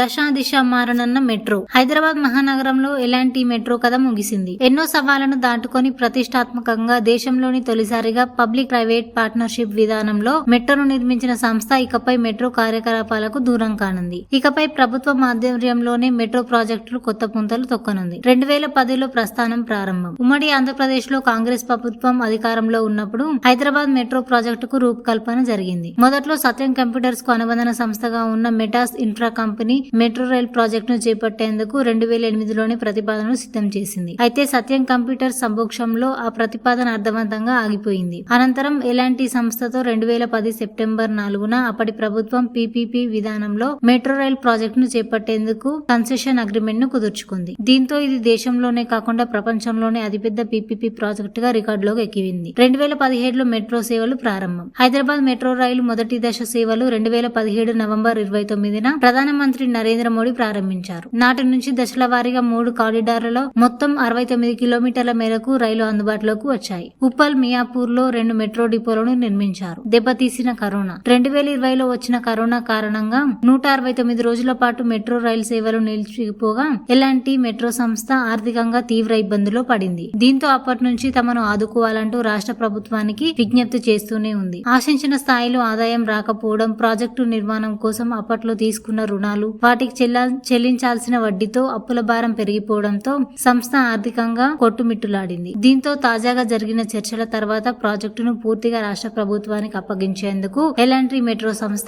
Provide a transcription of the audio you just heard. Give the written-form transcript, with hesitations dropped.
దశ దిశ మారనన్న మెట్రో. హైదరాబాద్ మహానగరంలో ఎలాంటి మెట్రో కథ ముగిసింది. ఎన్నో సవాళ్లను దాటుకొని ప్రతిష్టాత్మకంగా దేశంలోని తొలిసారిగా పబ్లిక్ ప్రైవేట్ పార్ట్నర్షిప్ విధానంలో మెట్రోను నిర్మించిన సంస్థ ఇకపై మెట్రో కార్యకలాపాలకు దూరం కానుంది. ఇకపై ప్రభుత్వ ఆధ్వర్యంలోనే మెట్రో ప్రాజెక్టులు కొత్త పుంతలు తొక్కనుంది. 2010లో ప్రస్థానం ప్రారంభం. ఉమ్మడి ఆంధ్రప్రదేశ్ లో కాంగ్రెస్ ప్రభుత్వం అధికారంలో ఉన్నప్పుడు హైదరాబాద్ మెట్రో ప్రాజెక్టుకు రూపకల్పన జరిగింది. మొదట్లో సత్యం కంప్యూటర్స్ కు అనుబంధన సంస్థగా ఉన్న metas infra company metro rail ప్రాజెక్టును చేపట్టేందుకు 2008లోనే ప్రతిపాదనను సిద్ధం చేసింది. అయితే సత్యం కంప్యూటర్స్ సమక్షంలో ఆ ప్రతిపాదన అర్థవంతంగా ఆగిపోయింది. అనంతరం ఎలాంటి సంస్థతో 2010 సెప్టెంబర్ 4న అప్పటి ప్రభుత్వం పీపీపీ విధానంలో మెట్రో రైల్ ప్రాజెక్టును చేపట్టేందుకు కన్సెషన్ అగ్రిమెంట్ ను కుదుర్చుకుంది. దీంతో ఇది దేశంలోనే కాకుండా ప్రపంచంలోనే అతిపెద్ద పీపీపీ ప్రాజెక్టుగా రికార్డులోకి ఎక్కింది. 2017లో మెట్రో సేవలు ప్రారంభం. హైదరాబాద్ మెట్రో రైలు మొదటి దశ సేవలు 2017 నవంబర్ 29న ప్రధానమంత్రి నరేంద్ర మోడీ ప్రారంభించారు. నాటి నుంచి దశల వారీగా 3 కారిడార్లలో మొత్తం 69 కిలోమీటర్ల మేరకు రైలు అందుబాటులోకి వచ్చాయి. ఉప్పల్, మియాపూర్ లో 2 మెట్రో డిపోలను నిర్మించారు. దెబ్బతీసిన కరోనా. 2020లో వచ్చిన కరోనా కారణంగా 169 రోజుల పాటు మెట్రో రైలు సేవలు నిలిచిపోగా ఎలాంటి మెట్రో సంస్థ ఆర్థికంగా తీవ్ర ఇబ్బందుల్లో పడింది. దీంతో అప్పటి నుంచి తమను ఆదుకోవాలంటూ రాష్ట్ర ప్రభుత్వానికి విజ్ఞప్తి చేస్తూనే ఉంది. ఆశించిన స్థాయిలో ఆదాయం రాకపోవడం, ప్రాజెక్టు నిర్మాణం కోసం అప్పట్లో తీసుకున్న రుణాలు, వాటికి చెల్లించాల్సిన వడ్డీతో అప్పుల భారం పెరిగిపోవడంతో సంస్థ ఆర్థికంగా కొట్టుమిట్టులాడింది. దీంతో తాజాగా జరిగిన చర్చల తర్వాత ప్రాజెక్టును పూర్తిగా రాష్ట్ర ప్రభుత్వానికి అప్పగించేందుకు ఎలాంటి మెట్రో సంస్థ